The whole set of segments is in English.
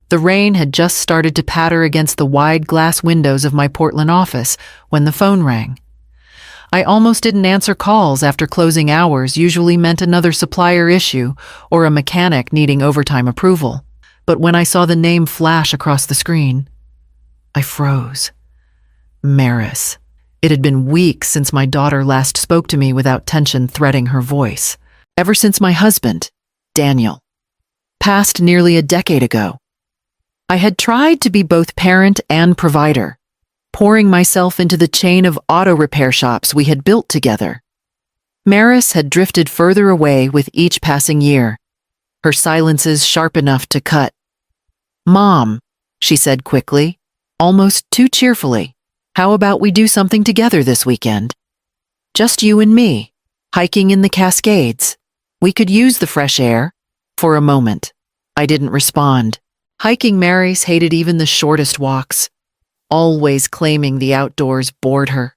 The rain had just started to patter against the wide glass windows of my Portland office when the phone rang. I almost didn't answer calls after closing hours usually meant another supplier issue or a mechanic needing overtime approval. But when I saw the name flash across the screen, I froze. Maris. It had been weeks since my daughter last spoke to me without tension threading her voice. Ever since my husband, Daniel, passed nearly a decade ago. I had tried to be both parent and provider, pouring myself into the chain of auto repair shops we had built together. Maris had drifted further away with each passing year, her silences sharp enough to cut. "Mom," she said quickly, almost too cheerfully, "how about we do something together this weekend? Just you and me, hiking in the Cascades. We could use the fresh air." For a moment, I didn't respond. Hiking Maris hated even the shortest walks, always claiming the outdoors bored her.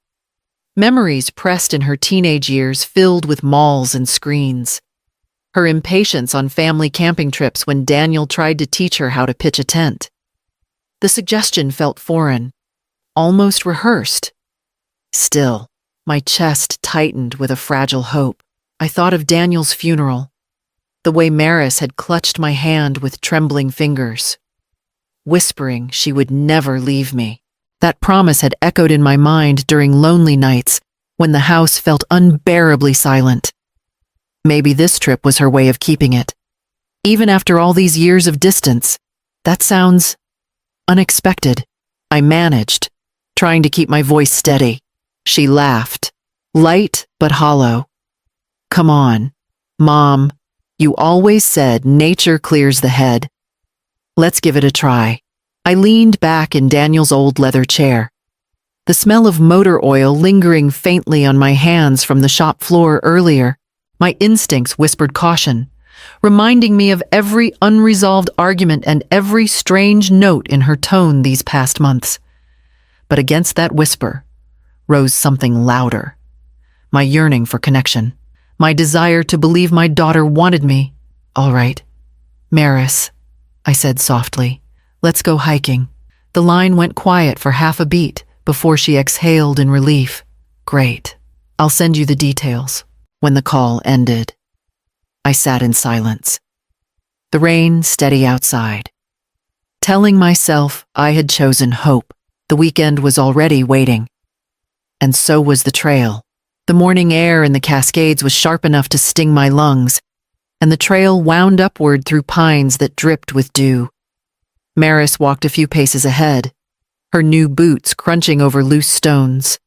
Memories pressed in her teenage years filled with malls and screens. Her impatience on family camping trips when Daniel tried to teach her how to pitch a tent. The suggestion felt foreign, almost rehearsed. Still, my chest tightened with a fragile hope. I thought of Daniel's funeral, the way Maris had clutched my hand with trembling fingers, whispering she would never leave me. That promise had echoed in my mind during lonely nights when the house felt unbearably silent. Maybe this trip was her way of keeping it. Even after all these years of distance, that sounds unexpected. I managed, trying to keep my voice steady. She laughed, light but hollow. "Come on, Mom. You always said nature clears the head. Let's give it a try." I leaned back in Daniel's old leather chair, the smell of motor oil lingering faintly on my hands from the shop floor earlier. My instincts whispered caution, reminding me of every unresolved argument and every strange note in her tone these past months. But against that whisper rose something louder, my yearning for connection, my desire to believe my daughter wanted me. "All right, Maris," I said softly, "let's go hiking." The line went quiet for half a beat before she exhaled in relief. "Great. I'll send you the details." When the call ended, I sat in silence, the rain steady outside, telling myself I had chosen hope. The weekend was already waiting. And so was the trail. The morning air in the Cascades was sharp enough to sting my lungs, and the trail wound upward through pines that dripped with dew. Maris walked a few paces ahead, her new boots crunching over loose stones.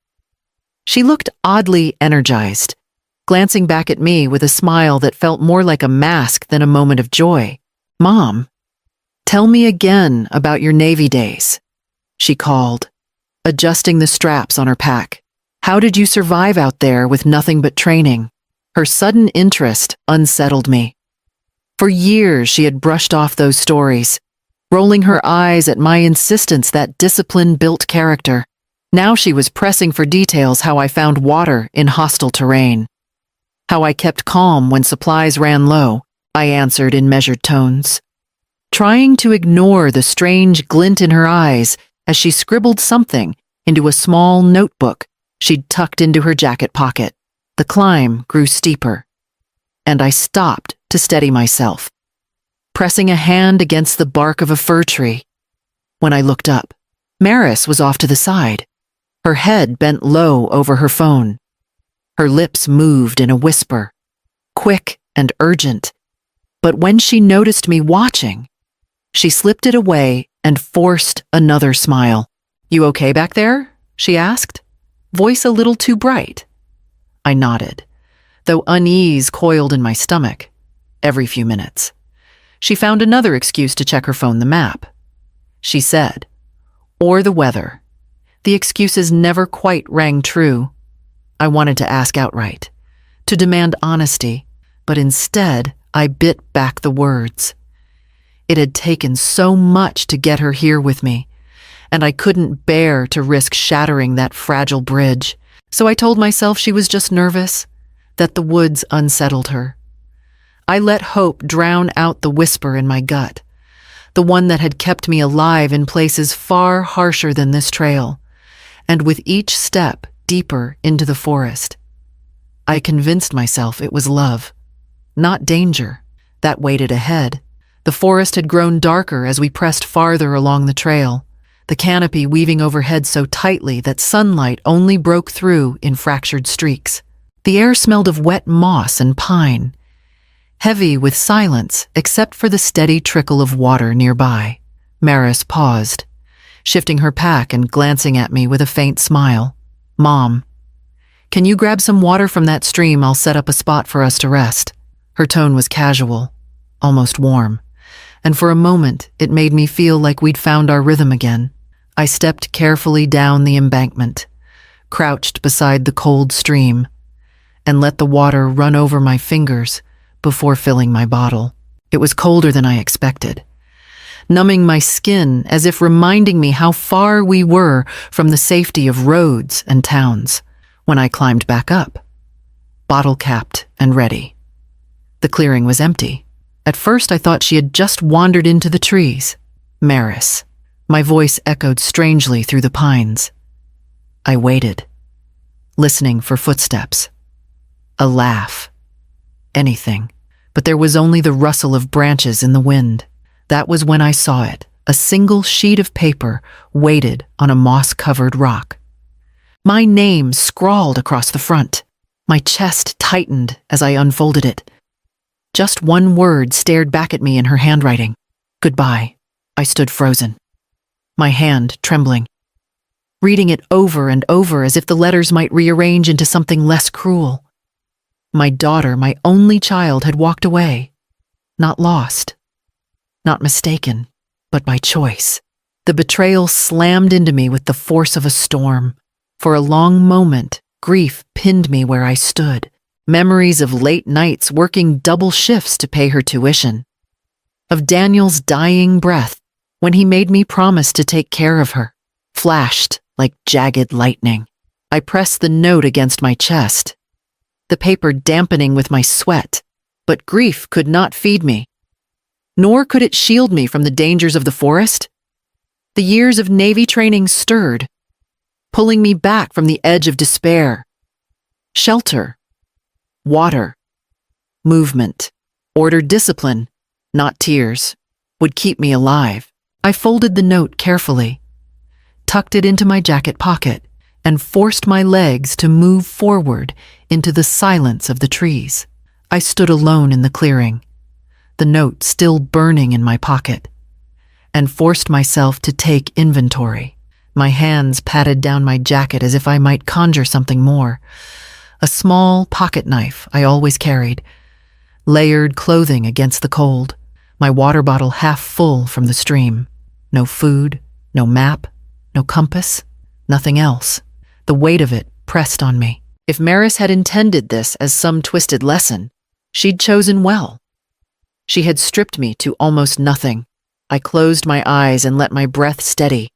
She looked oddly energized, glancing back at me with a smile that felt more like a mask than a moment of joy. "Mom, tell me again about your Navy days," she called, adjusting the straps on her pack. "How did you survive out there with nothing but training?" Her sudden interest unsettled me. For years she had brushed off those stories, rolling her eyes at my insistence that discipline built character. Now she was pressing for details: how I found water in hostile terrain, how I kept calm when supplies ran low. I answered in measured tones, trying to ignore the strange glint in her eyes as she scribbled something into a small notebook she'd tucked into her jacket pocket. The climb grew steeper, and I stopped to steady myself, pressing a hand against the bark of a fir tree. When I looked up, Maris was off to the side, her head bent low over her phone. Her lips moved in a whisper, quick and urgent. But when she noticed me watching, she slipped it away and forced another smile. "You okay back there?" she asked, voice a little too bright. I nodded, though unease coiled in my stomach every few minutes. She found another excuse to check her phone, the map. She said, "Or the weather." The excuses never quite rang true. I wanted to ask outright, to demand honesty, but instead I bit back the words. It had taken so much to get her here with me, and I couldn't bear to risk shattering that fragile bridge. So I told myself she was just nervous, that the woods unsettled her. I let hope drown out the whisper in my gut, the one that had kept me alive in places far harsher than this trail, and with each step deeper into the forest, I convinced myself it was love, not danger, that waited ahead. The forest had grown darker as we pressed farther along the trail, the canopy weaving overhead so tightly that sunlight only broke through in fractured streaks. The air smelled of wet moss and pine, heavy with silence except for the steady trickle of water nearby. Maris paused, shifting her pack and glancing at me with a faint smile. "Mom, can you grab some water from that stream? I'll set up a spot for us to rest." Her tone was casual, almost warm, and for a moment it made me feel like we'd found our rhythm again. I stepped carefully down the embankment, crouched beside the cold stream, and let the water run over my fingers before filling my bottle. It was colder than I expected, numbing my skin as if reminding me how far we were from the safety of roads and towns. When I climbed back up, bottle capped and ready, the clearing was empty. At first I thought she had just wandered into the trees. "Maris." My voice echoed strangely through the pines. I waited, listening for footsteps. A laugh. Anything. But there was only the rustle of branches in the wind. That was when I saw it, a single sheet of paper weighted on a moss-covered rock. My name scrawled across the front. My chest tightened as I unfolded it. Just one word stared back at me in her handwriting. "Goodbye." I stood frozen, my hand trembling, reading it over and over as if the letters might rearrange into something less cruel. My daughter, my only child, had walked away. Not lost. Not mistaken, but by choice. The betrayal slammed into me with the force of a storm. For a long moment, grief pinned me where I stood. Memories of late nights working double shifts to pay her tuition. Of Daniel's dying breath when he made me promise to take care of her, flashed like jagged lightning. I pressed the note against my chest, the paper dampening with my sweat, but grief could not feed me. Nor could it shield me from the dangers of the forest. The years of Navy training stirred, pulling me back from the edge of despair. Shelter, water, movement, ordered discipline, not tears, would keep me alive. I folded the note carefully, tucked it into my jacket pocket, and forced my legs to move forward into the silence of the trees. I stood alone in the clearing, the note still burning in my pocket, and forced myself to take inventory. My hands patted down my jacket as if I might conjure something more. A small pocket knife I always carried, layered clothing against the cold, my water bottle half full from the stream. No food, no map, no compass, nothing else. The weight of it pressed on me. If Maris had intended this as some twisted lesson, she'd chosen well. She had stripped me to almost nothing. I closed my eyes and let my breath steady,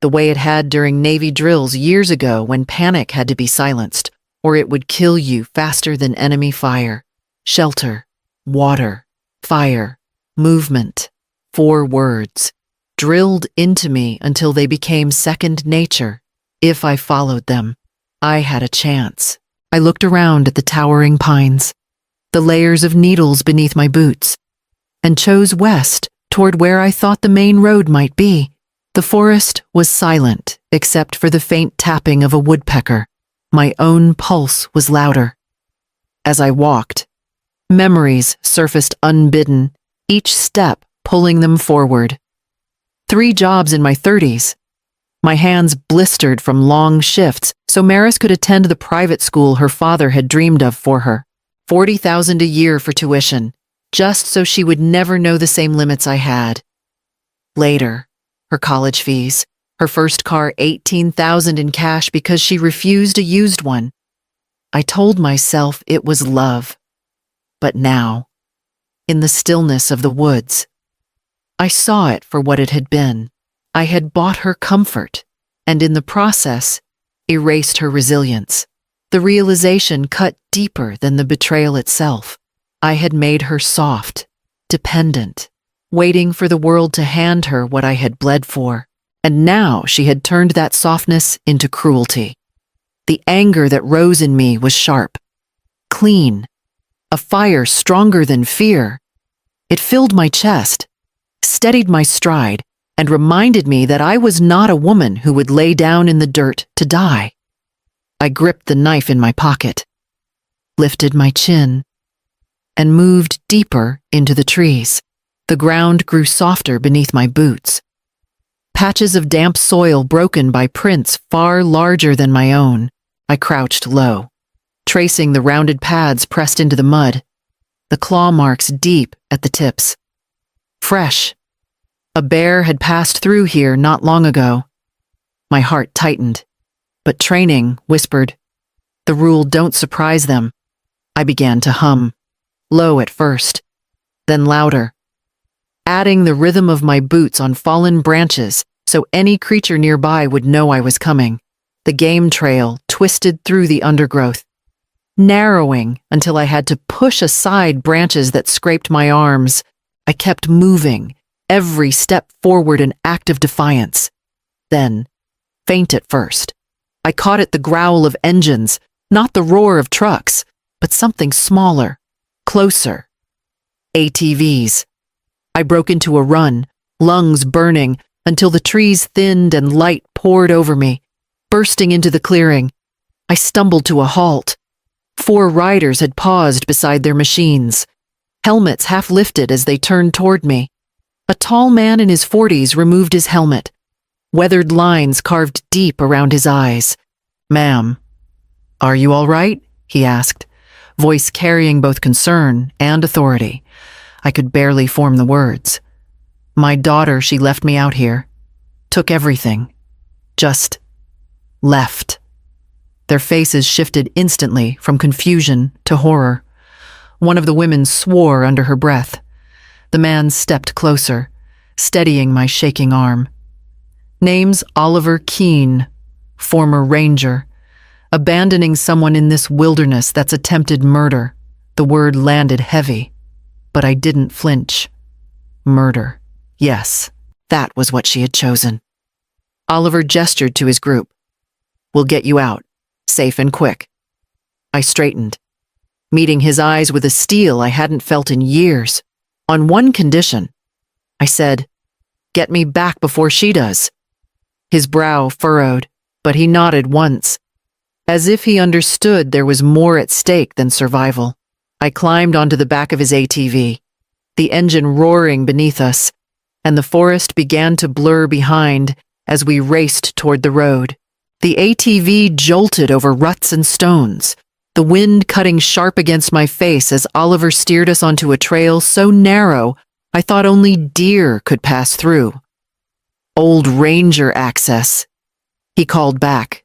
the way it had during Navy drills years ago when panic had to be silenced, or it would kill you faster than enemy fire. Shelter, water, fire, movement. 4 words, drilled into me until they became second nature. If I followed them, I had a chance. I looked around at the towering pines, the layers of needles beneath my boots, and chose west toward where I thought the main road might be. The forest was silent except for the faint tapping of a woodpecker. My own pulse was louder. As I walked, memories surfaced unbidden, each step pulling them forward. 3 jobs in my 30s. My hands blistered from long shifts so Maris could attend the private school her father had dreamed of for her. $40,000 a year for tuition, just so she would never know the same limits I had. Later, her college fees, her first car, $18,000 in cash because she refused a used one. I told myself it was love. But now, in the stillness of the woods, I saw it for what it had been. I had bought her comfort, and in the process, erased her resilience. The realization cut deeper than the betrayal itself. I had made her soft, dependent, waiting for the world to hand her what I had bled for. And now she had turned that softness into cruelty. The anger that rose in me was sharp, clean, a fire stronger than fear. It filled my chest, steadied my stride, and reminded me that I was not a woman who would lay down in the dirt to die. I gripped the knife in my pocket, lifted my chin, and moved deeper into the trees. The ground grew softer beneath my boots. Patches of damp soil broken by prints far larger than my own. I crouched low, tracing the rounded pads pressed into the mud, the claw marks deep at the tips. Fresh. A bear had passed through here not long ago. My heart tightened, but training whispered, "The rule don't surprise them." I began to hum, low at first, then louder, adding the rhythm of my boots on fallen branches so any creature nearby would know I was coming. The game trail twisted through the undergrowth, narrowing until I had to push aside branches that scraped my arms. I kept moving, every step forward an act of defiance. Then, faint at first, I caught at the growl of engines, not the roar of trucks, but something smaller, closer. ATVs. I broke into a run, lungs burning, until the trees thinned and light poured over me. Bursting into the clearing, I stumbled to a halt. 4 riders had paused beside their machines, helmets half lifted as they turned toward me. A tall man in his 40s removed his helmet, weathered lines carved deep around his eyes. "Ma'am, are you all right?" he asked, voice carrying both concern and authority. I could barely form the words. "My daughter, she left me out here. Took everything. Just left." Their faces shifted instantly from confusion to horror. One of the women swore under her breath. The man stepped closer, steadying my shaking arm. "Name's Oliver Keene, former ranger. Abandoning someone in this wilderness, that's attempted murder." The word landed heavy, but I didn't flinch. Murder. Yes, that was what she had chosen. Oliver gestured to his group. "We'll get you out, safe and quick." I straightened, meeting his eyes with a steel I hadn't felt in years. "On one condition," I said, "get me back before she does." His brow furrowed, but he nodded once, as if he understood there was more at stake than survival. I climbed onto the back of his ATV, the engine roaring beneath us, and the forest began to blur behind as we raced toward the road. The ATV jolted over ruts and stones, the wind cutting sharp against my face as Oliver steered us onto a trail so narrow I thought only deer could pass through. "Old ranger access," he called back.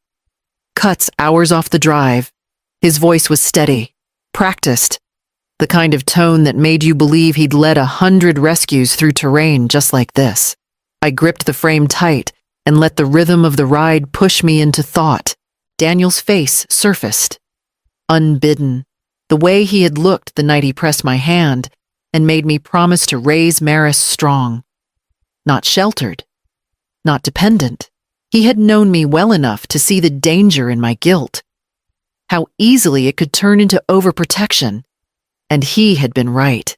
Cuts hours off the drive. His voice was steady, practiced, the kind of tone that made you believe he'd led 100 rescues through terrain just like this. I gripped the frame tight and let the rhythm of the ride push me into thought. Daniel's face surfaced, unbidden, the way he had looked the night he pressed my hand and made me promise to raise Maris strong. Not sheltered, not dependent. He had known me well enough to see the danger in my guilt, how easily it could turn into overprotection. And he had been right.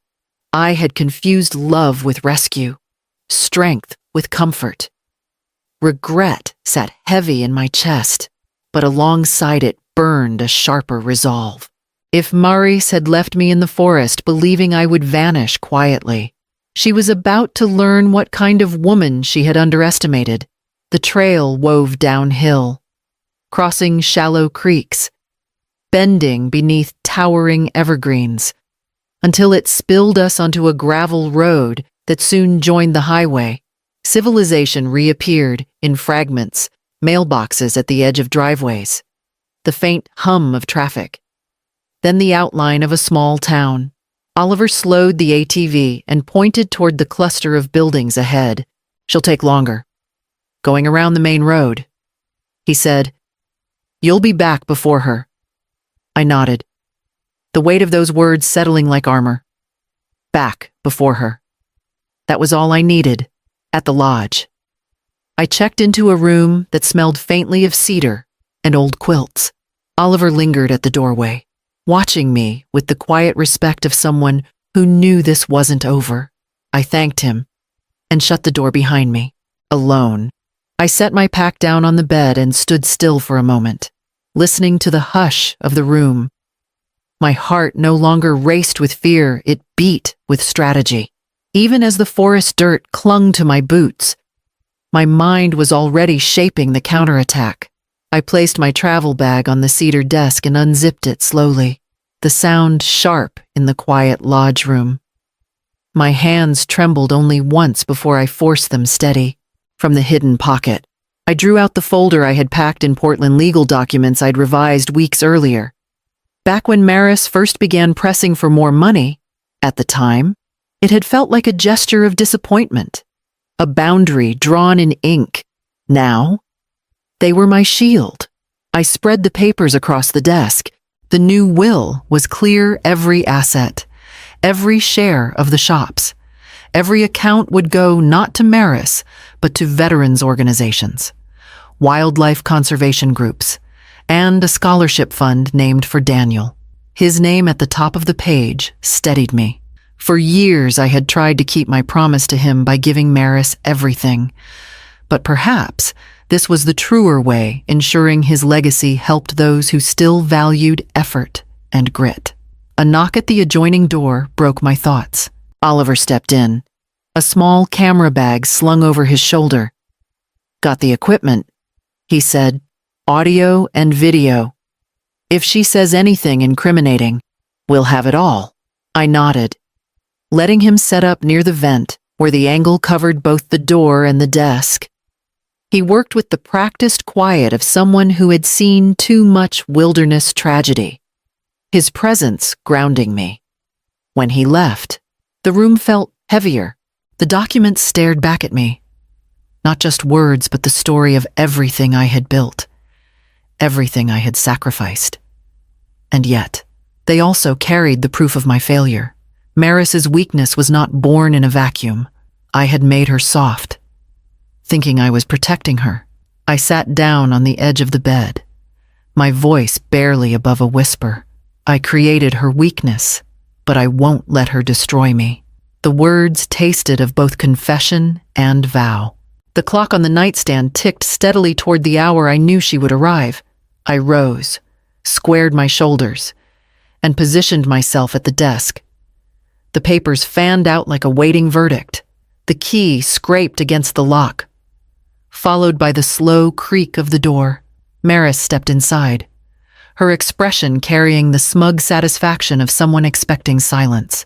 I had confused love with rescue, strength with comfort. Regret sat heavy in my chest, but alongside it burned a sharper resolve. If Maris had left me in the forest believing I would vanish quietly, she was about to learn what kind of woman she had underestimated. The trail wove downhill, crossing shallow creeks, bending beneath towering evergreens, until it spilled us onto a gravel road that soon joined the highway. Civilization reappeared in fragments, mailboxes at the edge of driveways, the faint hum of traffic, then the outline of a small town. Oliver slowed the ATV and pointed toward the cluster of buildings ahead. "She'll take longer. Going around the main road." He said, "You'll be back before her." I nodded, the weight of those words settling like armor. Back before her. That was all I needed, at the lodge. I checked into a room that smelled faintly of cedar and old quilts. Oliver lingered at the doorway, watching me with the quiet respect of someone who knew this wasn't over. I thanked him and shut the door behind me. Alone, I set my pack down on the bed and stood still for a moment, listening to the hush of the room. My heart no longer raced with fear, it beat with strategy. Even as the forest dirt clung to my boots, my mind was already shaping the counterattack. I placed my travel bag on the cedar desk and unzipped it slowly, the sound sharp in the quiet lodge room. My hands trembled only once before I forced them steady. From the hidden pocket, I drew out the folder I had packed in Portland legal documents I'd revised weeks earlier. Back when Maris first began pressing for more money, at the time, it had felt like a gesture of disappointment, a boundary drawn in ink. Now, they were my shield. I spread the papers across the desk. The new will was clear every asset, every share of the shops. Every account would go not to Maris, but to veterans organizations, wildlife conservation groups, and a scholarship fund named for Daniel. His name at the top of the page steadied me. For years I had tried to keep my promise to him by giving Maris everything, but perhaps this was the truer way, ensuring his legacy helped those who still valued effort and grit. A knock at the adjoining door broke my thoughts. Oliver stepped in, a small camera bag slung over his shoulder. "Got the equipment," he said. "Audio and video. If she says anything incriminating, we'll have it all." I nodded, letting him set up near the vent, where the angle covered both the door and the desk. He worked with the practiced quiet of someone who had seen too much wilderness tragedy, his presence grounding me. When he left, the room felt heavier. The documents stared back at me. Not just words, but the story of everything I had built, everything I had sacrificed. And yet, they also carried the proof of my failure. Maris's weakness was not born in a vacuum. I had made her soft, thinking I was protecting her. I sat down on the edge of the bed, my voice barely above a whisper. I created her weakness, but I won't let her destroy me. The words tasted of both confession and vow. The clock on the nightstand ticked steadily toward the hour I knew she would arrive. I rose, squared my shoulders, and positioned myself at the desk. The papers fanned out like a waiting verdict. The key scraped against the lock, followed by the slow creak of the door. Maris stepped inside, her expression carrying the smug satisfaction of someone expecting silence.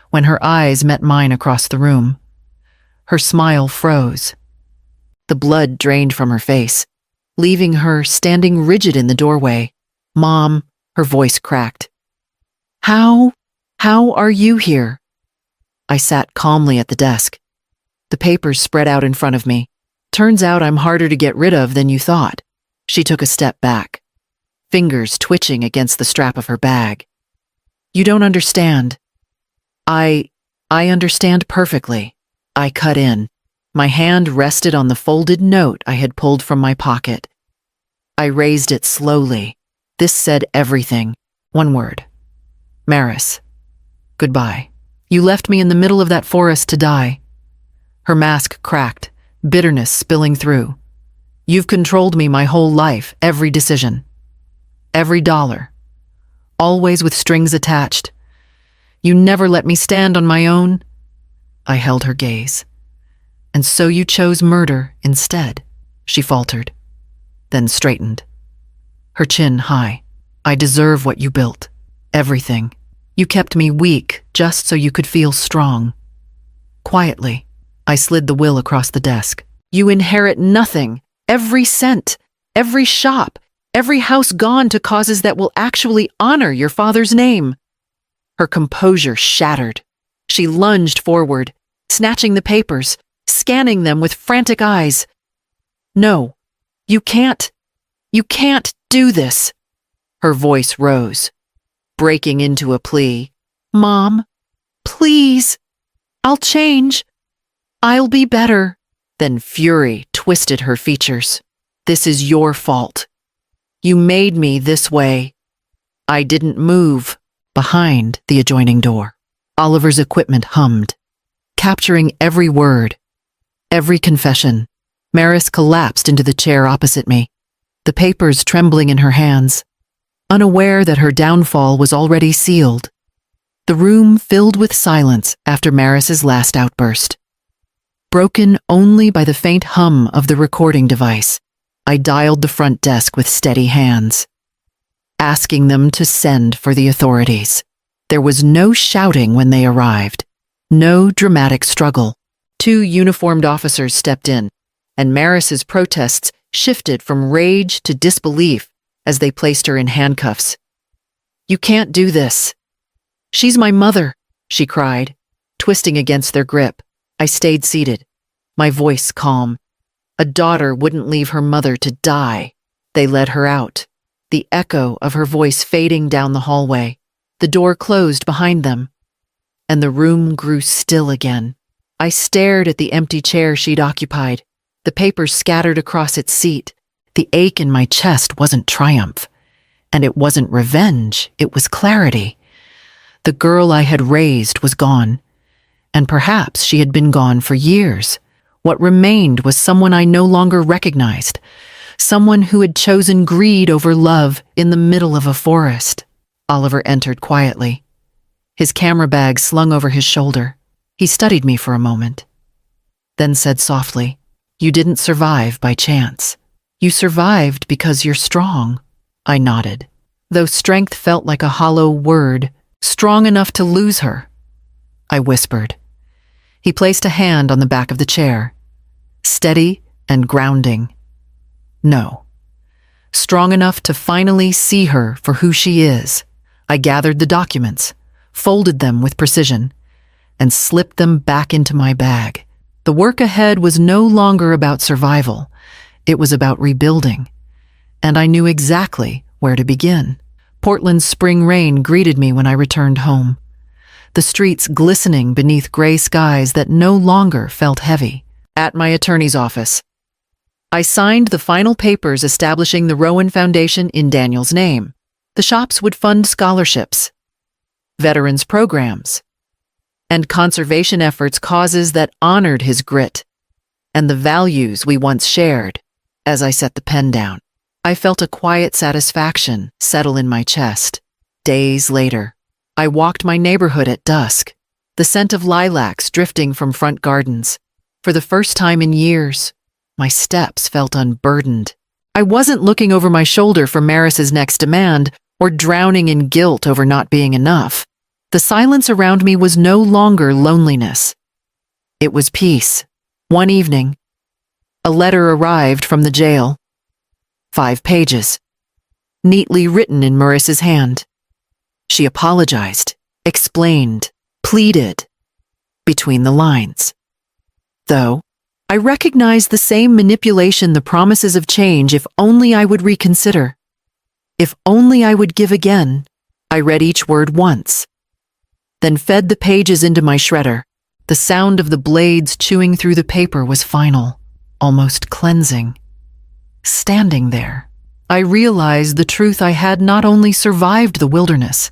When her eyes met mine across the room, her smile froze. The blood drained from her face, leaving her standing rigid in the doorway. "Mom," her voice cracked. How are you here?" I sat calmly at the desk. The papers spread out in front of me. "Turns out I'm harder to get rid of than you thought." She took a step back, fingers twitching against the strap of her bag. "You don't understand." I understand perfectly." I cut in. My hand rested on the folded note I had pulled from my pocket. I raised it slowly. This said everything. One word. "Maris, goodbye. You left me in the middle of that forest to die." Her mask cracked, bitterness spilling through. "You've controlled me my whole life, every decision, every dollar, always with strings attached. You never let me stand on my own." I held her gaze. "And so you chose murder instead," she faltered, then straightened, her chin high. "I deserve what you built. Everything. You kept me weak just so you could feel strong." Quietly, I slid the will across the desk. "You inherit nothing. Every cent, every shop, every house gone to causes that will actually honor your father's name." Her composure shattered. She lunged forward, snatching the papers, scanning them with frantic eyes. "No, you can't do this." Her voice rose, breaking into a plea. "Mom, please, I'll change. "I'll be better." Then fury twisted her features. "This is your fault. You made me this way." I didn't move. Behind the adjoining door, Oliver's equipment hummed, capturing every word, every confession. Maris collapsed into the chair opposite me, the papers trembling in her hands, unaware that her downfall was already sealed. The room filled with silence after Maris's last outburst, broken only by the faint hum of the recording device. I dialed the front desk with steady hands, asking them to send for the authorities. There was no shouting when they arrived, no dramatic struggle. 2 uniformed officers stepped in, and Maris's protests shifted from rage to disbelief as they placed her in handcuffs. "You can't do this. She's my mother," she cried, twisting against their grip. I stayed seated, my voice calm. A daughter wouldn't leave her mother to die. They led her out, the echo of her voice fading down the hallway. The door closed behind them, and the room grew still again. I stared at the empty chair she'd occupied, the papers scattered across its seat. The ache in my chest wasn't triumph, and it wasn't revenge, it was clarity. The girl I had raised was gone, and perhaps she had been gone for years. What remained was someone I no longer recognized, someone who had chosen greed over love in the middle of a forest. Oliver entered quietly, his camera bag slung over his shoulder. He studied me for a moment, then said softly, "You didn't survive by chance. You survived because you're strong." I nodded, though strength felt like a hollow word, strong enough to lose her. I whispered. He placed a hand on the back of the chair, steady and grounding. "No. Strong enough to finally see her for who she is." I gathered the documents, folded them with precision, and slipped them back into my bag. The work ahead was no longer about survival. It was about rebuilding, and I knew exactly where to begin. Portland's spring rain greeted me when I returned home, the streets glistening beneath gray skies that no longer felt heavy. At my attorney's office, I signed the final papers establishing the Rowan Foundation in Daniel's name. The shops would fund scholarships, veterans programs, and conservation efforts, causes that honored his grit and the values we once shared. As I set the pen down, I felt a quiet satisfaction settle in my chest. Days later, I walked my neighborhood at dusk, the scent of lilacs drifting from front gardens. For the first time in years, my steps felt unburdened. I wasn't looking over my shoulder for Maris's next demand or drowning in guilt over not being enough. The silence around me was no longer loneliness. It was peace. One evening, a letter arrived from the jail. 5 pages, neatly written in Maris's hand. She apologized, explained, pleaded, between the lines. Though, I recognized the same manipulation, the promises of change, if only I would reconsider. If only I would give again. I read each word once, then fed the pages into my shredder. The sound of the blades chewing through the paper was final, almost cleansing. Standing there, I realized the truth. I had not only survived the wilderness,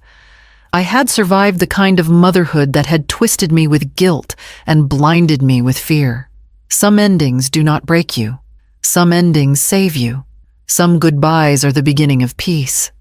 I had survived the kind of motherhood that had twisted me with guilt and blinded me with fear. Some endings do not break you. Some endings save you. Some goodbyes are the beginning of peace.